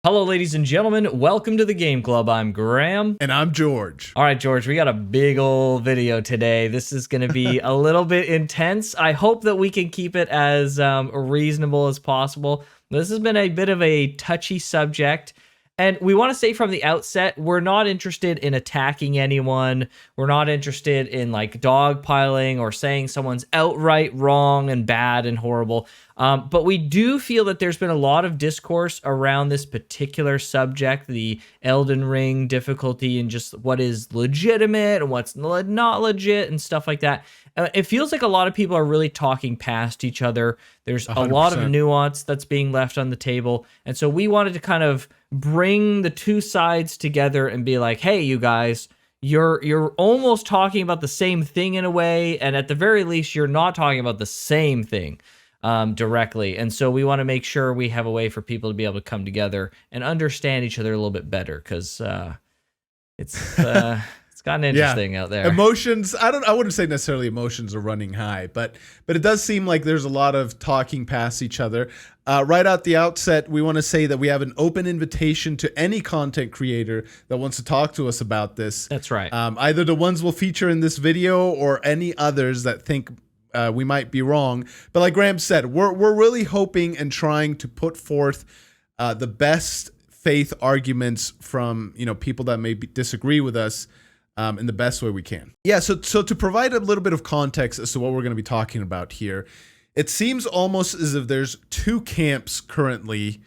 Hello, ladies and gentlemen. Welcome to the Game Club. I'm Graham. And I'm George. All right, George, we got a big old video today. This is going to be a little bit intense. I hope that we can keep it as reasonable as possible. This has been a bit of a touchy subject. And we want to say from the outset, we're not interested in attacking anyone. We're not interested in like dogpiling or saying someone's outright wrong and bad and horrible. But we do feel that there's been a lot of discourse around this particular subject, the Elden Ring difficulty and just what is legitimate and what's not legit and stuff like that. It feels like a lot of people are really talking past each other. There's 100%. a lot of nuance that's being left on the table. And so we wanted to kind of bring the two sides together and be like, hey, you guys, you're almost talking about the same thing in a way. And at the very least, you're not talking about the same thing directly. And so we want to make sure we have a way for people to be able to come together and understand each other a little bit better, because it's gotten interesting out there. Emotions, I wouldn't say necessarily emotions are running high, but it does seem like there's a lot of talking past each other. Right out the outset, we want to say that we have an open invitation to any content creator that wants to talk to us about this. That's right. Either the ones we'll feature in this video or any others that think we might be wrong. But like Graham said, we're really hoping and trying to put forth the best faith arguments from people that may disagree with us in the best way we can. Yeah, so to provide a little bit of context as to what we're going to be talking about here, it seems almost as if there's two camps currently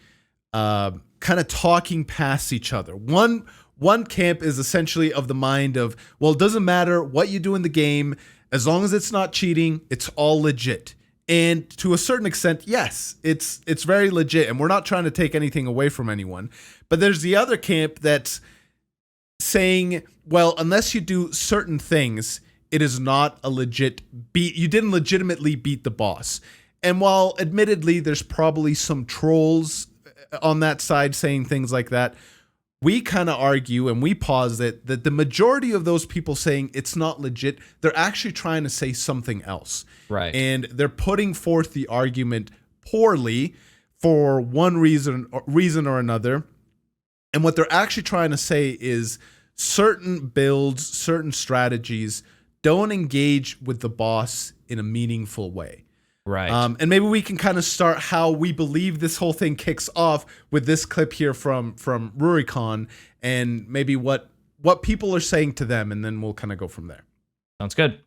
kind of talking past each other. One camp is essentially of the mind of, well, it doesn't matter what you do in the game, as long as it's not cheating, it's all legit. And to a certain extent, yes, it's very legit, and we're not trying to take anything away from anyone. But there's the other camp that's saying, well, unless you do certain things, it is not a legit beat. You didn't legitimately beat the boss. And while admittedly there's probably some trolls on that side saying things like that, we kind of argue and we posit that the majority of those people saying it's not legit, they're actually trying to say something else. Right. And they're putting forth the argument poorly for one reason or another. And what they're actually trying to say is certain builds, certain strategies don't engage with the boss in a meaningful way. Right. And maybe we can kind of start how we believe this whole thing kicks off with this clip here from Rurikon, and maybe what people are saying to them, and then we'll kind of go from there. Sounds good.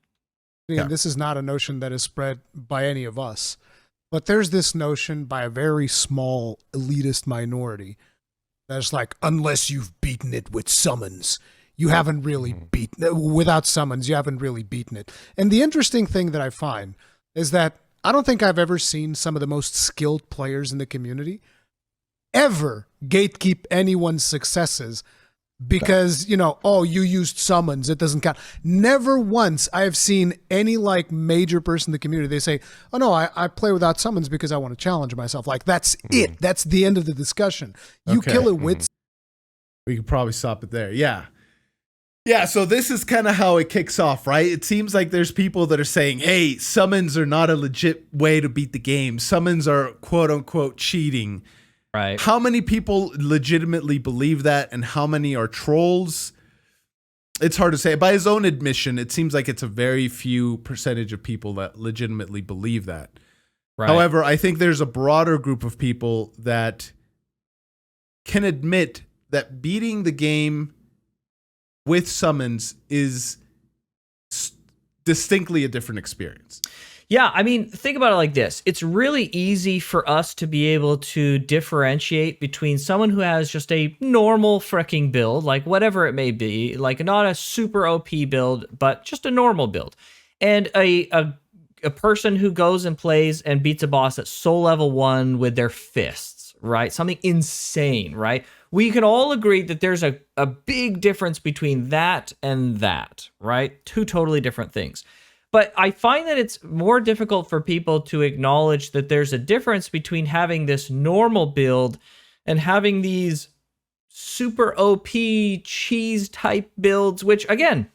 And this is not a notion that is spread by any of us, but there's this notion by a very small elitist minority that's like, unless you've beaten it with summons, you haven't really beaten without summons, you haven't really beaten it. And the interesting thing that I find is that I don't think I've ever seen some of the most skilled players in the community ever gatekeep anyone's successes because, oh, you used summons, it doesn't count. Never once I have seen any like major person in the community, they say, oh no, I play without summons because I want to challenge myself. Like that's it. That's the end of the discussion. You kill it with. We could probably stop it there. Yeah. Yeah, so this is kind of how it kicks off, right? It seems like there's people that are saying, hey, summons are not a legit way to beat the game. Summons are quote unquote cheating. Right. How many people legitimately believe that, and how many are trolls? It's hard to say. By his own admission, it seems like it's a very few percentage of people that legitimately believe that. Right. However, I think there's a broader group of people that can admit that beating the game with summons is distinctly a different experience. Yeah, I mean, think about it like this. It's really easy for us to be able to differentiate between someone who has just a normal freaking build, like whatever it may be, like not a super OP build, but just a normal build, and a person who goes and plays and beats a boss at soul level 1 with their fists, right? Something insane, right? We can all agree that there's a big difference between that and that, right? Two totally different things. But I find that it's more difficult for people to acknowledge that there's a difference between having this normal build and having these super OP cheese type builds, which again,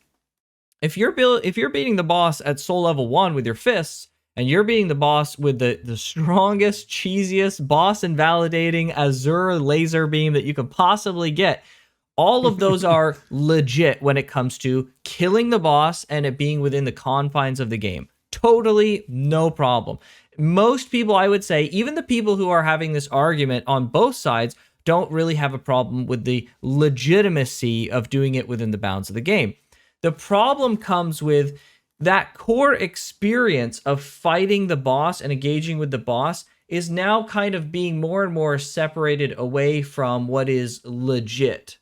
if you're beating the boss at soul level 1 with your fists and you're being the boss with the strongest, cheesiest, boss invalidating Azure laser beam that you could possibly get. All of those are legit when it comes to killing the boss and it being within the confines of the game. Totally no problem. Most people, I would say, even the people who are having this argument on both sides, don't really have a problem with the legitimacy of doing it within the bounds of the game. The problem comes with that core experience of fighting the boss and engaging with the boss is now kind of being more and more separated away from what is legit,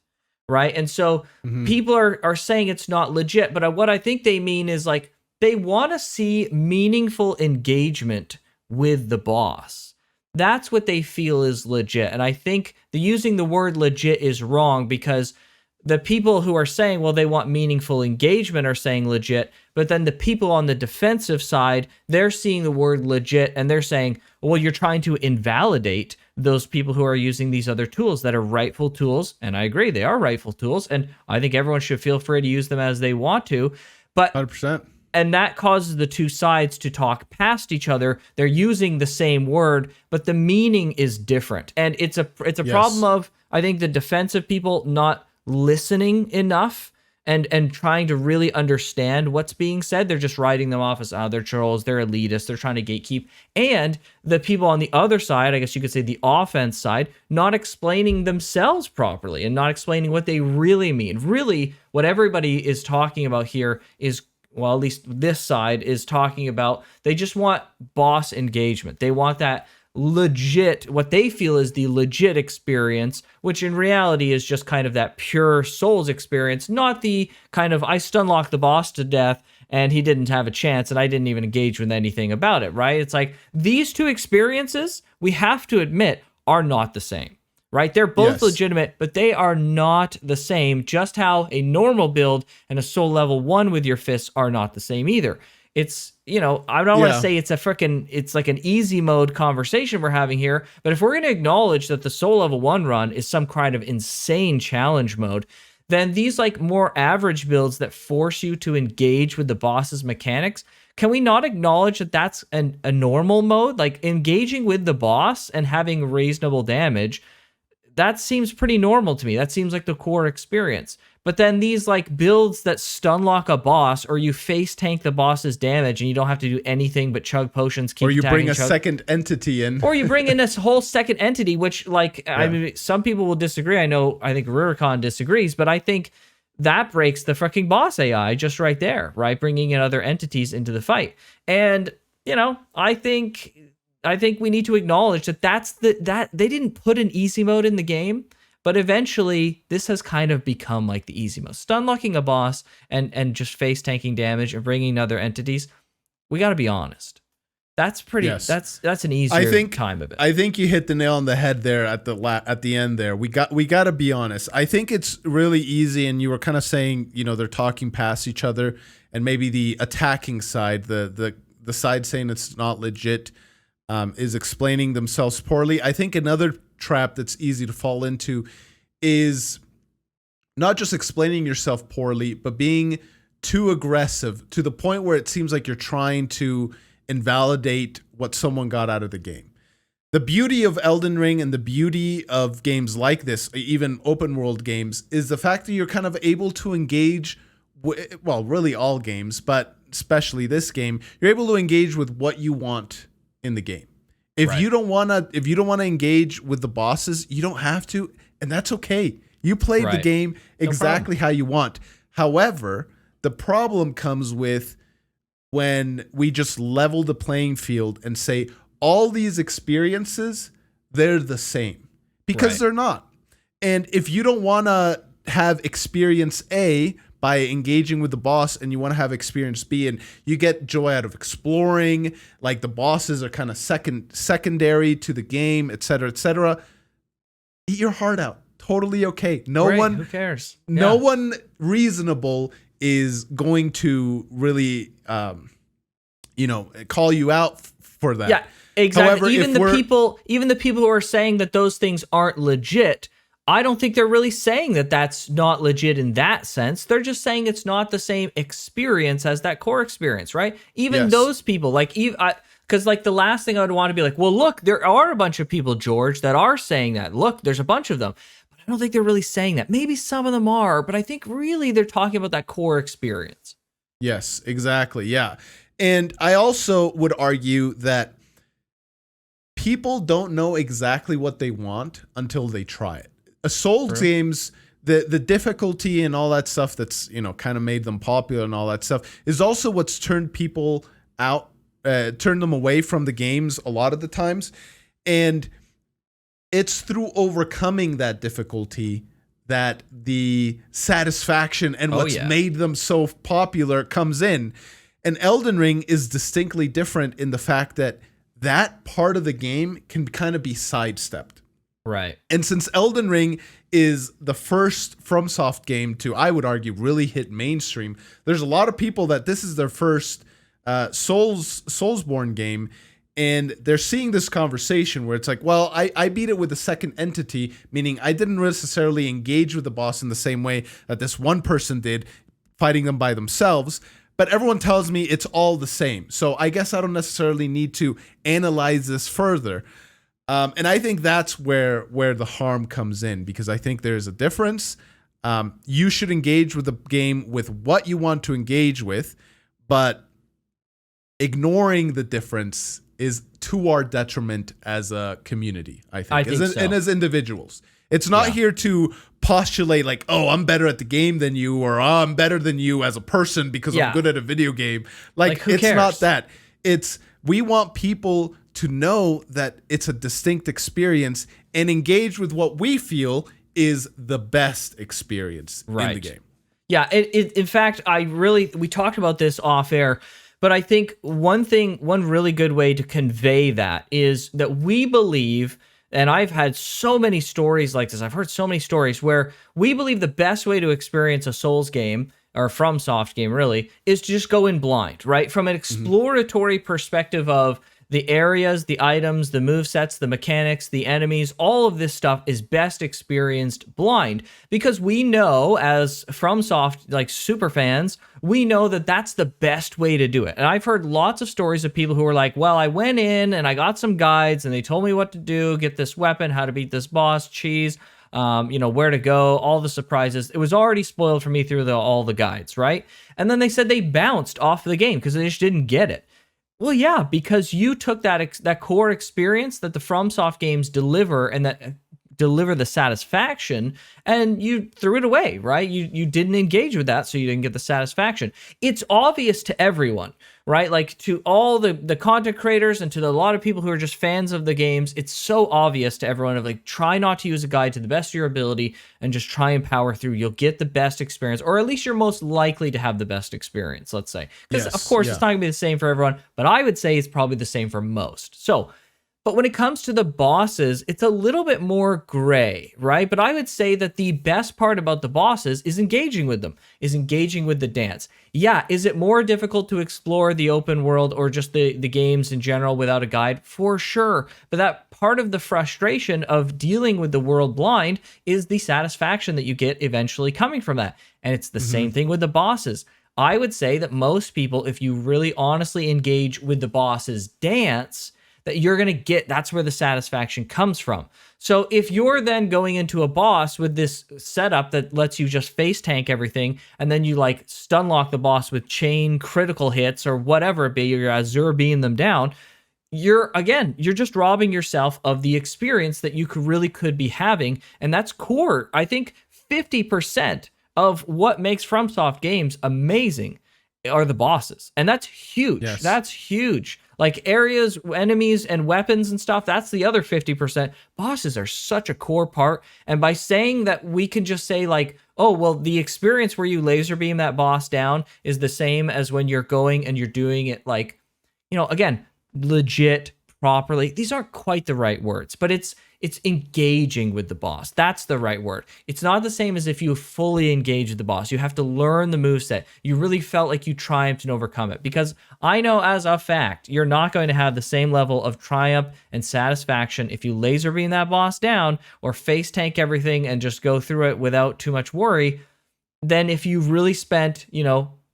right? And so people are saying it's not legit, but what I think they mean is like they want to see meaningful engagement with the boss. That's what they feel is legit. And I think using the word legit is wrong, because the people who are saying, well, they want meaningful engagement are saying legit, but then the people on the defensive side, they're seeing the word legit and they're saying, well, you're trying to invalidate those people who are using these other tools that are rightful tools. And I agree, they are rightful tools. And I think everyone should feel free to use them as they want to. But 100%. And that causes the two sides to talk past each other. They're using the same word, but the meaning is different. And it's a problem of, I think, the defensive people not listening enough and trying to really understand what's being said. They're just writing them off as, they're trolls, they're elitists, they're trying to gatekeep. And the people on the other side, I guess you could say the offense side, not explaining themselves properly and not explaining what they really mean. Really, what everybody is talking about here is, well, at least this side is talking about, they just want boss engagement. They want that legit, what they feel is the legit experience, which in reality is just kind of that pure Souls experience, not the kind of, I stunlocked the boss to death and he didn't have a chance and I didn't even engage with anything about it, right? It's like these two experiences, we have to admit, are not the same. Right? They're both legitimate, but they are not the same, just how a normal build and a soul level 1 with your fists are not the same either. It's, I don't want to say it's like an easy mode conversation we're having here, but if we're going to acknowledge that the soul level 1 run is some kind of insane challenge mode, then these like more average builds that force you to engage with the boss's mechanics, can we not acknowledge that that's a normal mode? Like engaging with the boss and having reasonable damage, that seems pretty normal to me. That seems like the core experience. But then these like builds that stunlock a boss, or you face tank the boss's damage and you don't have to do anything but chug potions, keep or you bring a chug. second entity in. Or you bring in this whole second entity, which I mean, some people will disagree. I think Rurikon disagrees, but I think that breaks the freaking boss AI just right there, right? Bringing in other entities into the fight. And, I think we need to acknowledge that that they didn't put an easy mode in the game, but eventually this has kind of become like the easy mode. Stunlocking a boss and just face tanking damage and bringing in other entities. We got to be honest. That's pretty. Yes. That's an easier time of it. I think you hit the nail on the head there at the end there. We got to be honest. I think it's really easy, and you were kind of saying, they're talking past each other, and maybe the attacking side, the side saying it's not legit, is explaining themselves poorly. I think another trap that's easy to fall into is not just explaining yourself poorly, but being too aggressive to the point where it seems like you're trying to invalidate what someone got out of the game. The beauty of Elden Ring and the beauty of games like this, even open world games, is the fact that you're kind of able to engage, really all games, but especially this game, you're able to engage with what you want in the game. If you don't want to engage with the bosses, you don't have to, and that's okay. You played the game exactly how you want. However, the problem comes with when we just level the playing field and say all these experiences, they're the same, because they're not. And if you don't want to have experience A by engaging with the boss, and you want to have experience B, and you get joy out of exploring, like the bosses are kind of secondary to the game, etc., eat your heart out. Totally okay. Who cares? No one reasonable is going to really, call you out for that. Yeah, exactly. However, even the people who are saying that those things aren't legit, I don't think they're really saying that that's not legit in that sense. They're just saying it's not the same experience as that core experience, right? Even those people, like Because like the last thing I would want to be like, well, look, there are a bunch of people, George, that are saying that. Look, there's a bunch of them. But I don't think they're really saying that. Maybe some of them are, but I think really they're talking about that core experience. Yes, exactly. Yeah. And I also would argue that people don't know exactly what they want until they try it. A Souls games, the difficulty and all that stuff that's, kind of made them popular and all that stuff is also what's turned people out, turned them away from the games a lot of the times. And it's through overcoming that difficulty that the satisfaction and what's made them so popular comes in. And Elden Ring is distinctly different in the fact that part of the game can kind of be sidestepped. Right. And since Elden Ring is the first FromSoft game to, I would argue, really hit mainstream, there's a lot of people that this is their first Soulsborne game, and they're seeing this conversation where it's like, well, I beat it with a second entity, meaning I didn't necessarily engage with the boss in the same way that this one person did, fighting them by themselves. But everyone tells me it's all the same. So I guess I don't necessarily need to analyze this further. And I think that's where the harm comes in, because I think there's a difference. You should engage with the game with what you want to engage with, but ignoring the difference is to our detriment as a community, I think so. And as individuals. It's not here to postulate like, oh, I'm better at the game than you, or oh, I'm better than you as a person because I'm good at a video game. Like who it's cares? not that. It's, we want people to know that it's a distinct experience and engage with what we feel is the best experience in the game. Yeah, in fact, we talked about this off air, but I think one really good way to convey that is that we believe, and I've had so many stories like this, I've heard so many stories where we believe the best way to experience a Souls game, or FromSoft game really, is to just go in blind, right? From an exploratory perspective of the areas, the items, the movesets, the mechanics, the enemies, all of this stuff is best experienced blind, because we know as FromSoft, like super fans, we know that that's the best way to do it. And I've heard lots of stories of people who were like, well, I went in and I got some guides and they told me what to do, get this weapon, how to beat this boss, cheese, where to go, all the surprises. It was already spoiled for me through all the guides, right? And then they said they bounced off the game because they just didn't get it. Well, yeah, because you took that core experience that the FromSoft games deliver and that deliver the satisfaction, and you threw it away, right? You didn't engage with that, so you didn't get the satisfaction. It's obvious to everyone, right? Like to all the content creators and to a lot of people who are just fans of the games, it's so obvious to everyone of like, try not to use a guide to the best of your ability and just try and power through. You'll get the best experience, or at least you're most likely to have the best experience, let's say. Because of course it's not gonna be the same for everyone, but I would say it's probably the same for most. So, but when it comes to the bosses, it's a little bit more gray, right? But I would say that the best part about the bosses is engaging with them, is engaging with the dance. Yeah, is it more difficult to explore the open world or just the games in general without a guide? For sure. But that part of the frustration of dealing with the world blind is the satisfaction that you get eventually coming from that. And it's the same thing with the bosses. I would say that most people, if you really honestly engage with the boss's dance, that you're going to get, that's where the satisfaction comes from. So if you're then going into a boss with this setup that lets you just face tank everything, and then you like stun lock the boss with chain critical hits or whatever it be, you're Azure beam them down, you're just robbing yourself of the experience that you could be having. And that's core. I think 50% of what makes FromSoft games amazing are the bosses. And that's huge. Yes. That's huge. Like areas, enemies, and weapons and stuff, that's the other 50%. Bosses are such a core part. And by saying that we can just say like, oh, well, the experience where you laser beam that boss down is the same as when you're going and you're doing it like, again, legit, properly. These aren't quite the right words, but it's engaging with the boss. That's the right word. It's not the same as if you fully engage with the boss. You have to learn the moveset. You really felt like you triumphed and overcome it. Because I know as a fact, you're not going to have the same level of triumph and satisfaction if you laser beam that boss down or face tank everything and just go through it without too much worry than if you've really spent,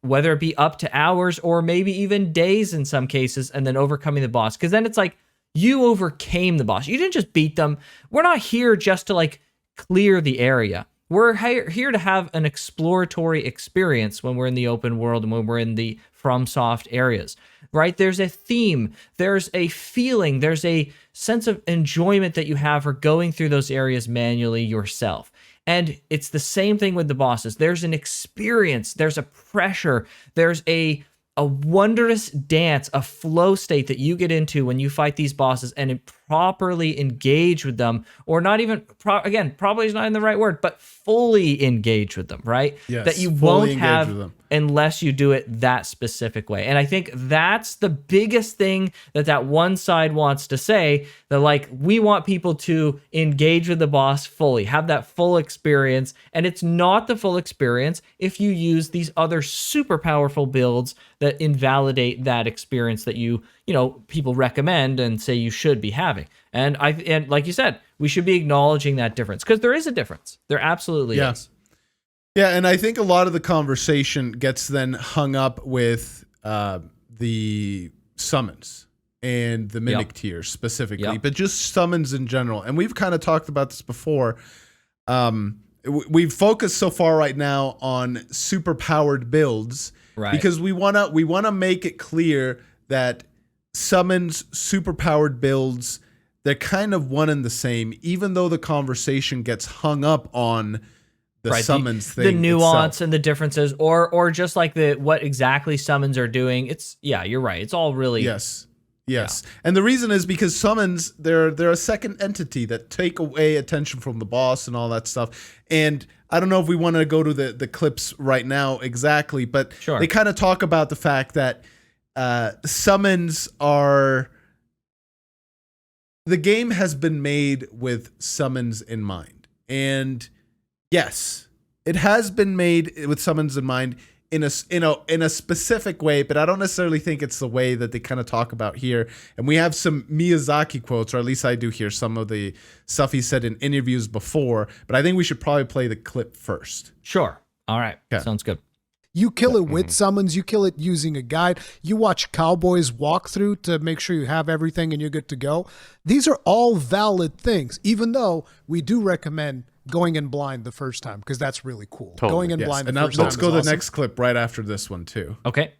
whether it be up to hours or maybe even days in some cases, and then overcoming the boss. Because then it's like you overcame the boss. You didn't just beat them. We're not here just to like clear the area. We're here to have an exploratory experience when we're in the open world and when we're in the FromSoft areas, right? There's a theme, there's a feeling, there's a sense of enjoyment that you have for going through those areas manually yourself. And it's the same thing with the bosses. There's an experience, there's a pressure, there's a wondrous dance, a flow state that you get into when you fight these bosses and properly engage with them, or not even, again, probably is not in the right word, but fully engage with them, right? Yes, that you fully won't engage have with them. Unless you do it that specific way. And I think that's the biggest thing that one side wants to say, that like, we want people to engage with the boss fully, have that full experience. And it's not the full experience if you use these other super powerful builds that invalidate that experience that people recommend and say you should be having. And like you said, we should be acknowledging that difference, because there is a difference. There absolutely is. Yeah, and I think a lot of the conversation gets then hung up with the summons and the mimic tiers specifically, but just summons in general. And we've kind of talked about this before. We've focused so far right now on super powered builds, right? Because we wanna make it clear that summons, super powered builds, they're kind of one and the same, even though the conversation gets hung up on the summons thing, the nuance itself. And the differences, or just like what exactly summons are doing. It's you're right. It's all really yes. And the reason is because summons, they're a second entity that take away attention from the boss and all that stuff. And I don't know if we want to go to the clips right now exactly, but they kind of talk about the fact that summons are, the game has been made with summons in mind. And yes, it has been made with summons in mind in a specific way, but I don't necessarily think it's the way that they kind of talk about here. And we have some Miyazaki quotes, or at least I do hear some of the stuff he said in interviews before, but I think we should probably play the clip first. Sure. All right. Okay. Sounds good. You kill it with summons, you kill it using a guide, you watch Cowboys walkthrough to make sure you have everything and you're good to go. These are all valid things, even though we do recommend going in blind the first time, because that's really cool. Totally. Going in blind the and first time. Let's go to awesome. the next clip right after this one too. Okay.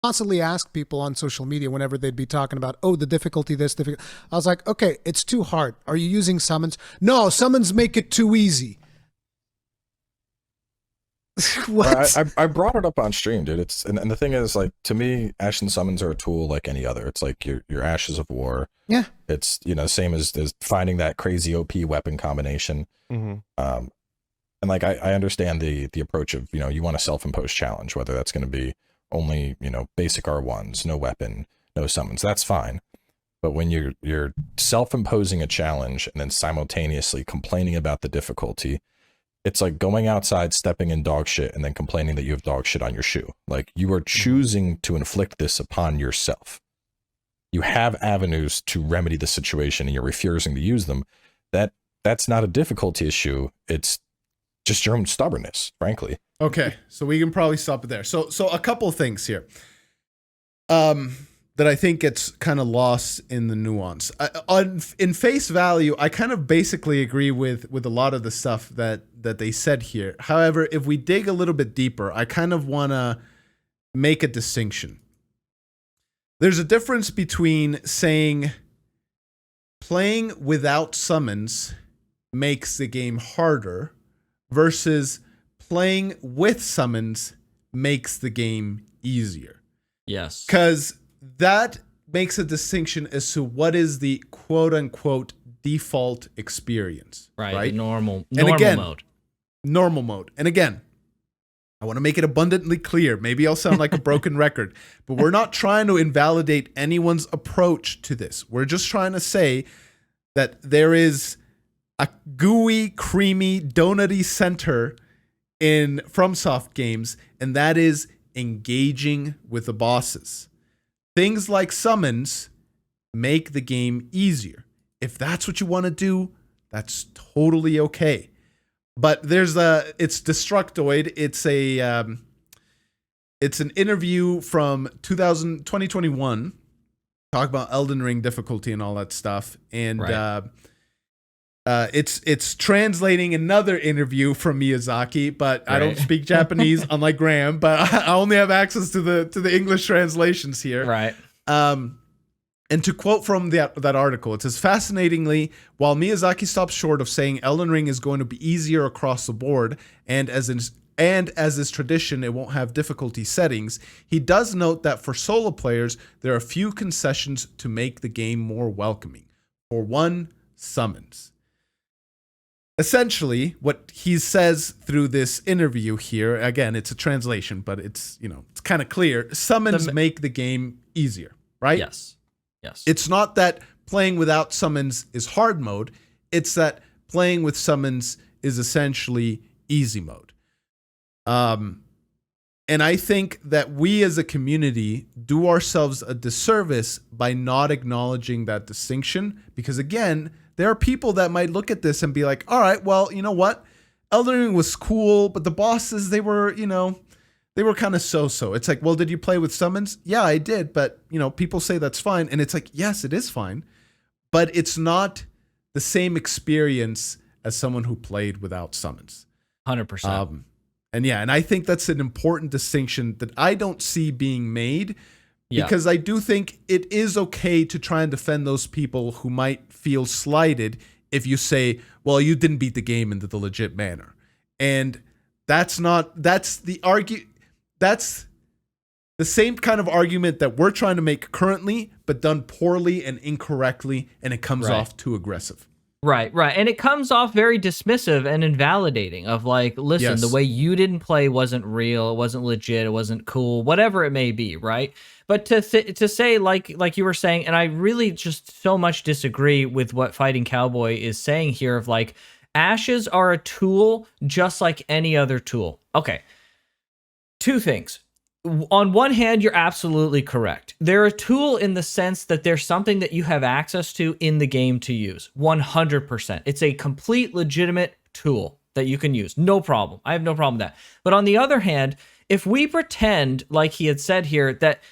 Constantly ask people on social media whenever they'd be talking about, the difficulty, this difficult. I was like, okay, it's too hard. Are you using summons? No, summons make it too easy. What? I brought it up on stream, dude. And the thing is, like, to me, Ashen summons are a tool like any other. It's like your Ashes of War. Yeah. It's same as finding that crazy OP weapon combination. And like I understand the approach of you want a self-imposed challenge, whether that's going to be only basic R1s, no weapon, no summons. That's fine. But when you're self-imposing a challenge and then simultaneously complaining about the difficulty, it's like going outside, stepping in dog shit, and then complaining that you have dog shit on your shoe. Like, you are choosing to inflict this upon yourself. You have avenues to remedy the situation, and you're refusing to use them. That's not a difficulty issue. It's just your own stubbornness, frankly. Okay, so we can probably stop it there. So a couple of things here. That I think gets kind of lost in the nuance. In face value, I kind of basically agree with a lot of the stuff that they said here. However, if we dig a little bit deeper, I kind of want to make a distinction. There's a difference between saying playing without summons makes the game harder versus playing with summons makes the game easier. Yes. Because that makes a distinction as to what is the quote-unquote default experience. Right? The normal mode. Normal mode. And again, I want to make it abundantly clear. Maybe I'll sound like a broken record, but we're not trying to invalidate anyone's approach to this. We're just trying to say that there is a gooey, creamy, donutty center in FromSoft games, and that is engaging with the bosses. Things like summons make the game easier. If that's what you want to do, that's totally okay. But it's Destructoid. It's It's an interview from 2021, talk about Elden Ring difficulty and all that stuff. And Right. it's translating another interview from Miyazaki, but I don't Right. speak Japanese, unlike Graham. But I only have access to the English translations here. Right. And to quote from that article, it says, fascinatingly, while Miyazaki stops short of saying Elden Ring is going to be easier across the board, and as is tradition, it won't have difficulty settings, he does note that for solo players, there are a few concessions to make the game more welcoming. For one, summons. Essentially, what he says through this interview here, again, it's a translation, but it's kind of clear. Summons make the game easier, right? Yes. Yes. It's not that playing without summons is hard mode. It's that playing with summons is essentially easy mode. And I think that we as a community do ourselves a disservice by not acknowledging that distinction. Because again, there are people that might look at this and be like, all right, well, you know what? Elden Ring was cool, but the bosses, they were kind of so-so. It's like, well, did you play with summons? Yeah, I did. But, people say that's fine. And it's like, yes, it is fine. But it's not the same experience as someone who played without summons. 100%. And I think that's an important distinction that I don't see being made, because I do think it is okay to try and defend those people who might feel slighted if you say, well, you didn't beat the game in the legit manner. And that's the same kind of argument that we're trying to make currently, but done poorly and incorrectly, and it comes off too aggressive. Right. And it comes off very dismissive and invalidating of like, listen, the way you didn't play wasn't real, it wasn't legit, it wasn't cool, whatever it may be, right? But to say, like you were saying, and I really just so much disagree with what Fighting Cowboy is saying here of like, ashes are a tool just like any other tool. Okay. Two things. On one hand, you're absolutely correct. They're a tool in the sense that there's something that you have access to in the game to use. 100%. It's a complete legitimate tool that you can use. No problem. I have no problem with that. But on the other hand, if we pretend, like he had said here, that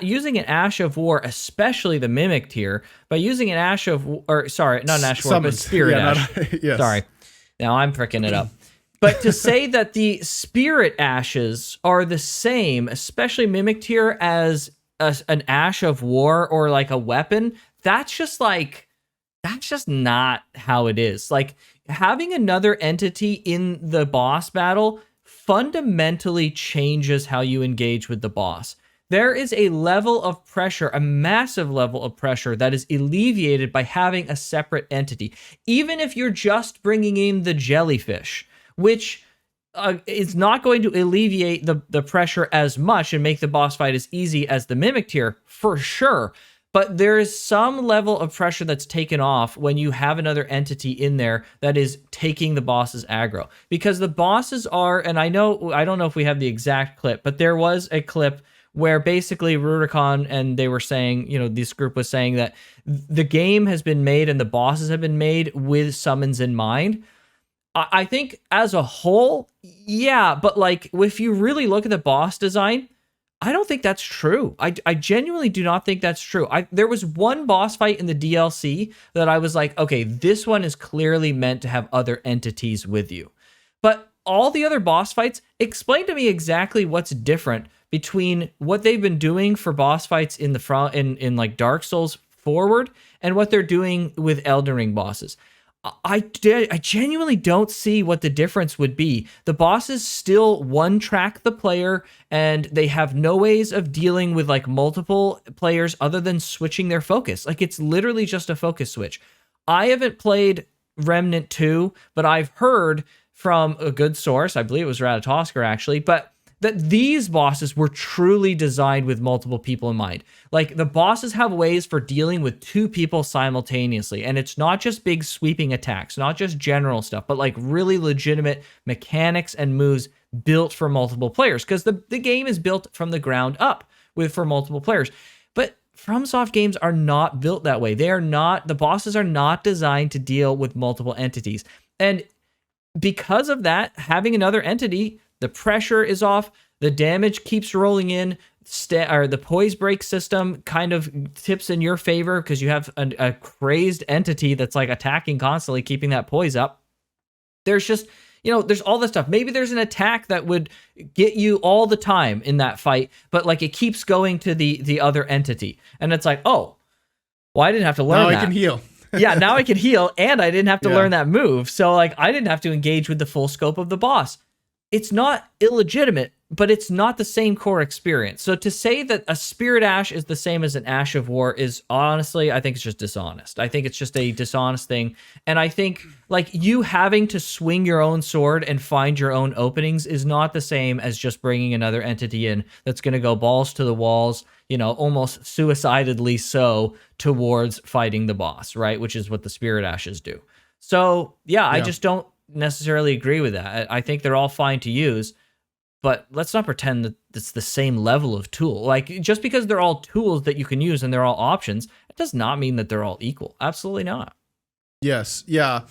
using an Ash of War, especially the Mimic tier, by using an Ash of, or sorry, not an Ash of War, but Spirit Ash. Yes. Sorry. Now I'm freaking it up. But to say that the Spirit Ashes are the same, especially Mimic tier, as an Ash of War or like a weapon, that's just not how it is. Like, having another entity in the boss battle fundamentally changes how you engage with the boss. There is a level of pressure, a massive level of pressure that is alleviated by having a separate entity. Even if you're just bringing in the jellyfish, which is not going to alleviate the pressure as much and make the boss fight as easy as the Mimic tier, for sure. But there is some level of pressure that's taken off when you have another entity in there that is taking the boss's aggro. Because the bosses are, and I don't know if we have the exact clip, but there was a clip where basically Rurikon and they were saying, this group was saying that the game has been made and the bosses have been made with summons in mind. I think as a whole, yeah, but like if you really look at the boss design, I don't think that's true. I genuinely do not think that's true. There was one boss fight in the DLC that I was like, okay, this one is clearly meant to have other entities with you. But all the other boss fights, explain to me exactly what's different between what they've been doing for boss fights in the front in like Dark Souls forward and what they're doing with Elden Ring bosses. I genuinely don't see what the difference would be. The bosses still one-track the player, and they have no ways of dealing with like multiple players other than switching their focus. Like, it's literally just a focus switch. I haven't played Remnant 2, but I've heard from a good source, I believe it was Ratatosker actually, but that these bosses were truly designed with multiple people in mind. Like, the bosses have ways for dealing with two people simultaneously, and it's not just big sweeping attacks, not just general stuff, but like really legitimate mechanics and moves built for multiple players, because the game is built from the ground up for multiple players. But FromSoft games are not built that way. The bosses are not designed to deal with multiple entities. And because of that, having another entity The pressure is off. The damage keeps rolling in. Or the poise break system kind of tips in your favor because you have a crazed entity that's like attacking constantly, keeping that poise up. There's just, there's all this stuff. Maybe there's an attack that would get you all the time in that fight, but like it keeps going to the other entity. And it's like, oh, well, I didn't have to learn Now that. I can heal. Yeah, now I can heal, and I didn't have to Yeah. learn that move. So like I didn't have to engage with the full scope of the boss. It's not illegitimate, but it's not the same core experience. So to say that a Spirit Ash is the same as an Ash of War is honestly, I think it's just dishonest. I think it's just a dishonest thing. And I think like you having to swing your own sword and find your own openings is not the same as just bringing another entity in that's going to go balls to the walls, almost suicidally so towards fighting the boss, right? Which is what the Spirit Ashes do. So yeah, I just don't necessarily agree with that. I think they're all fine to use, but let's not pretend that it's the same level of tool. Like just because they're all tools that you can use and they're all options, it does not mean that they're all equal. Absolutely not. Yes. Yeah.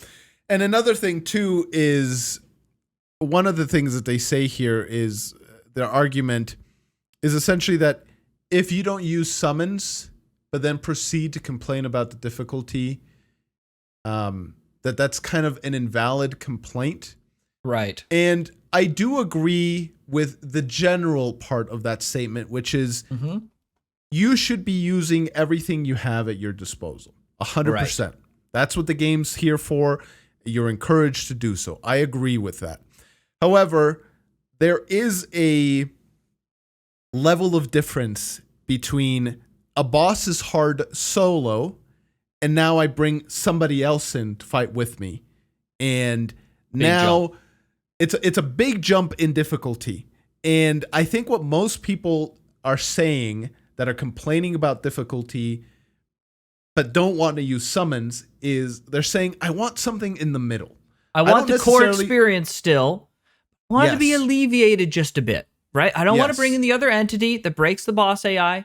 And another thing too is one of the things that they say here is their argument is essentially that if you don't use summons, but then proceed to complain about the difficulty, that's kind of an invalid complaint. Right. And I do agree with the general part of that statement, which is you should be using everything you have at your disposal. 100%. Right. That's what the game's here for. You're encouraged to do so. I agree with that. However, there is a level of difference between a boss is hard solo and now I bring somebody else in to fight with me. And now it's a big jump in difficulty. And I think what most people are saying that are complaining about difficulty but don't want to use summons is they're saying, I want something in the middle. I want the core experience still. I want it to be alleviated just a bit, right? I don't want to bring in the other entity that breaks the boss AI.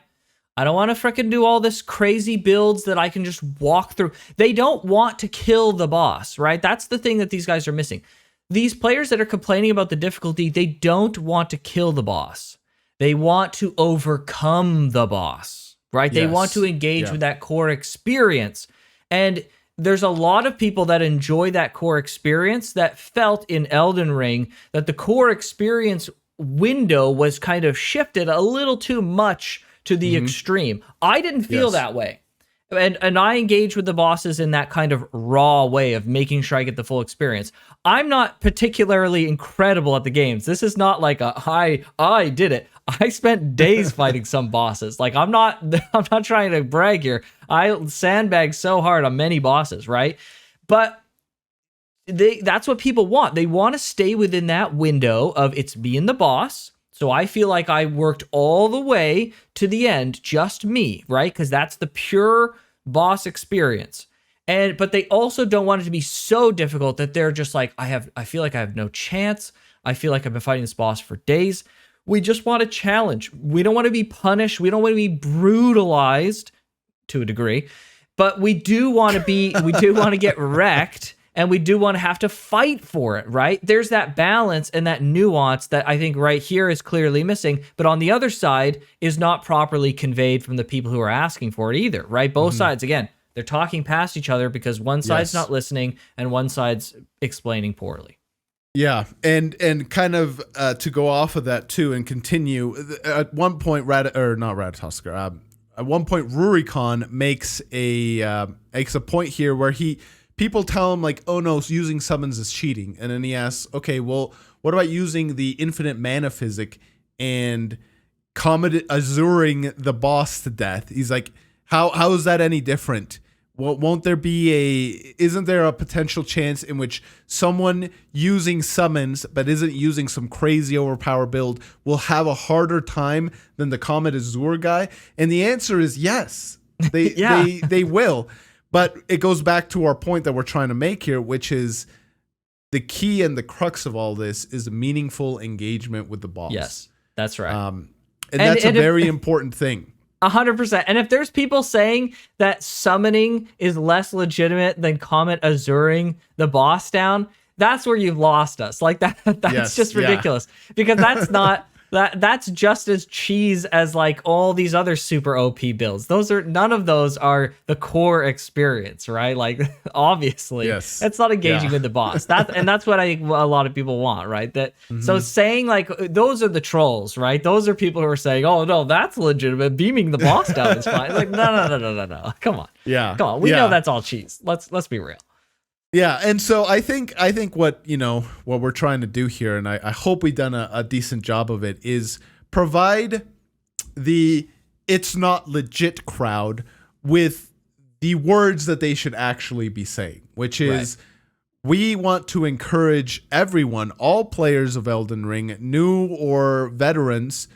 I don't want to freaking do all this crazy builds that I can just walk through. They don't want to kill the boss, right? That's the thing that these guys are missing. These players that are complaining about the difficulty, they don't want to kill the boss. They want to overcome the boss, right? They want to engage with that core experience. And there's a lot of people that enjoy that core experience that felt in Elden Ring that the core experience window was kind of shifted a little too much to the extreme. I didn't feel that way. And I engage with the bosses in that kind of raw way of making sure I get the full experience. I'm not particularly incredible at the games. This is not like I did it. I spent days fighting some bosses. Like I'm not trying to brag here. I sandbagged so hard on many bosses, right? But that's what people want. They want to stay within that window of it's being the boss. So I feel like I worked all the way to the end, just me, right? Because that's the pure boss experience. But they also don't want it to be so difficult that they're just like, I feel like I have no chance. I feel like I've been fighting this boss for days. We just want a challenge. We don't want to be punished. We don't want to be brutalized to a degree, but we do want to get wrecked. And we do want to have to fight for it, right? There's that balance and that nuance that I think right here is clearly missing. But on the other side is not properly conveyed from the people who are asking for it either, right? Both sides, again, they're talking past each other because one side's not listening and one side's explaining poorly. Yeah, and kind of to go off of that too and continue. At one point, at one point, Rurikon makes a point here where people tell him like, oh no, using summons is cheating. And then he asks, okay, well, what about using the infinite mana physic and Comet Azuring the boss to death? He's like, how is that any different? Well, isn't there a potential chance in which someone using summons but isn't using some crazy overpower build will have a harder time than the Comet Azure guy? And the answer is yes, they will. But it goes back to our point that we're trying to make here, which is the key and the crux of all this is meaningful engagement with the boss. Yes, that's right. And that's a very important thing. 100%. And if there's people saying that summoning is less legitimate than Comet Azuring the boss down, that's where you've lost us. Like that's Yes, just yeah. ridiculous because that's not that's just as cheese as like all these other super OP builds. None of those are the core experience, right? Like obviously Yes. it's not engaging Yeah. with the boss. That's what I think a lot of people want, right? That so saying like those are the trolls, right? Those are people who are saying, "Oh no, that's legitimate. Beaming the boss down is fine." Like no. Come on. Yeah. Come on. We Yeah. know that's all cheese. Let's be real. Yeah, and so I think what what we're trying to do here, and I hope we've done a decent job of it, is provide the it's not legit crowd with the words that they should actually be saying, which is we want to encourage everyone, all players of Elden Ring, new or veterans,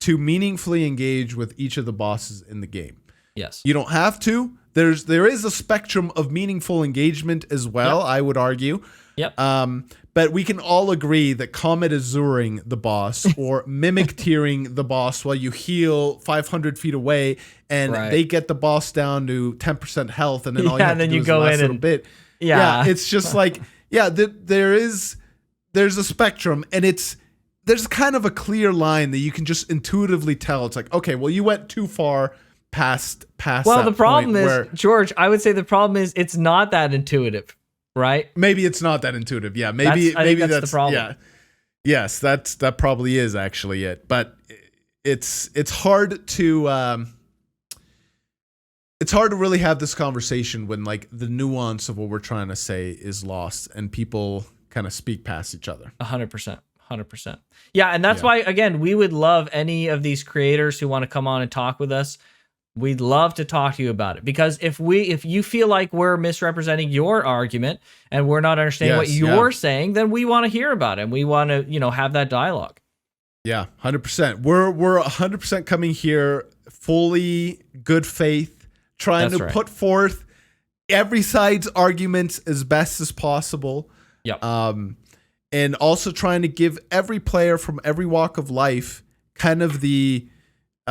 to meaningfully engage with each of the bosses in the game. Yes. You don't have to. There is a spectrum of meaningful engagement as well, I would argue. Yep. But we can all agree that Comet Azuring the boss or Mimic Tearing the boss while you heal 500 feet away and they get the boss down to 10% health and then all you have to do is the last little bit. Yeah. It's just like, there's a spectrum and there's kind of a clear line that you can just intuitively tell. It's like, okay, well, you went too far past well, that the problem point is, where George, I would say the problem is it's not that intuitive, right? maybe it's not that intuitive. Yeah, I think that's the problem. Yeah, yes, that probably is actually it. But it's hard to really have this conversation when like the nuance of what we're trying to say is lost and people kind of speak past each other. 100%. 100%. Yeah, and that's why, again, we would love any of these creators who want to come on and talk with us. We'd love to talk to you about it because if you feel like we're misrepresenting your argument and we're not understanding what you're saying, then we want to hear about it and we want to, have that dialogue. Yeah, 100%. We're 100% coming here fully good faith, trying to put forth every side's arguments as best as possible. Yep. And also trying to give every player from every walk of life kind of the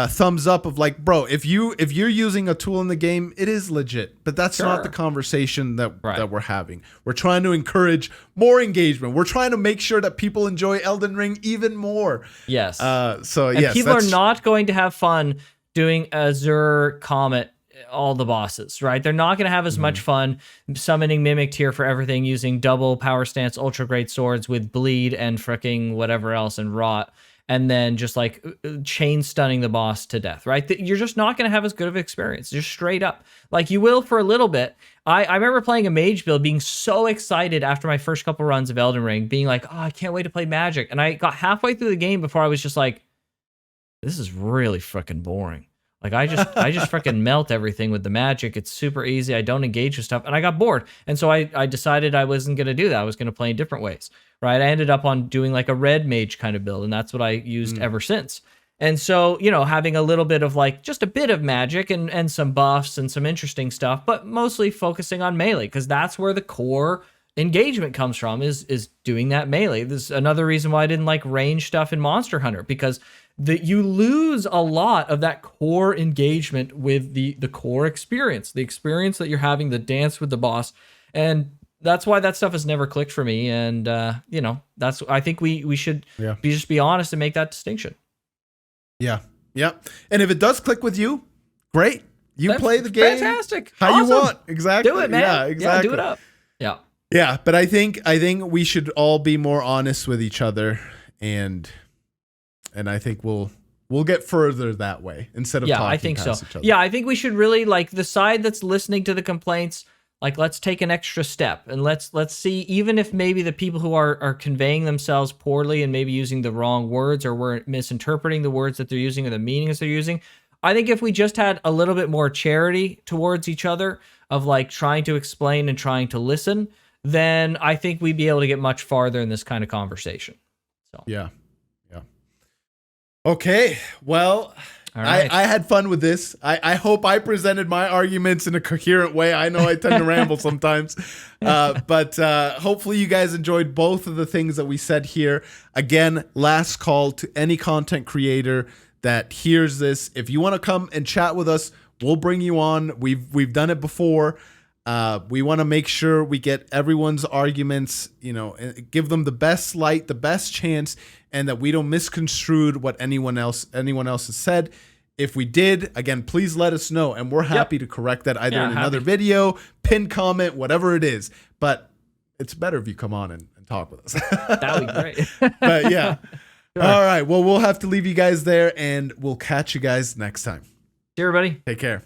thumbs up of like, bro, if you're using a tool in the game, it is legit. But that's not the conversation that we're having. We're trying to encourage more engagement. We're trying to make sure that people enjoy Elden Ring even more. Yes. People are not going to have fun doing Azure Comet all the bosses, right? They're not going to have as much fun summoning Mimic Tier for everything using double power stance ultra great swords with bleed and freaking whatever else and rot, and then just like chain stunning the boss to death, right? You're just not going to have as good of an experience, just straight up. Like you will for a little bit. I remember playing a mage build, being so excited after my first couple runs of Elden Ring, being like, oh, I can't wait to play magic. And I got halfway through the game before I was just like, this is really freaking boring. Like I just freaking melt everything with the magic. It's super easy. I don't engage with stuff. And I got bored. And so I decided I wasn't going to do that. I was going to play in different ways, right? I ended up on doing like a red mage kind of build. And that's what I used ever since. And so, having a little bit of like just a bit of magic and some buffs and some interesting stuff, but mostly focusing on melee because that's where the core engagement comes from is doing that melee. This is another reason why I didn't like range stuff in Monster Hunter because you lose a lot of that core engagement with the core experience, the experience that you're having, the dance with the boss. And that's why that stuff has never clicked for me. And, I think we should be honest and make that distinction. Yeah. Yeah. And if it does click with you, great. That's play the game. Fantastic. How you want. Exactly. Do it, man. Yeah, exactly. Yeah, do it up. Yeah. Yeah. But I think we should all be more honest with each other and I think we'll get further that way instead of talking I think past so. each other. Yeah, I think we should really like the side that's listening to the complaints. Like, let's take an extra step and let's see, even if maybe the people who are conveying themselves poorly and maybe using the wrong words or we're misinterpreting the words that they're using or the meanings they're using. I think if we just had a little bit more charity towards each other of like trying to explain and trying to listen, then I think we'd be able to get much farther in this kind of conversation. So yeah. Okay, well, right. I had fun with this. I hope I presented my arguments in a coherent way. I know I tend to ramble sometimes, but hopefully you guys enjoyed both of the things that we said here. Again, last call to any content creator that hears this. If you want to come and chat with us, we'll bring you on. We've done it before. We want to make sure we get everyone's arguments, give them the best light, the best chance, and that we don't misconstrue what anyone else has said. If we did, again, please let us know, and we're happy to correct that either in another video, pinned comment, whatever it is. But it's better if you come on and talk with us. That would be great. But yeah. Sure. All right. Well, we'll have to leave you guys there, and we'll catch you guys next time. See you, everybody. Take care.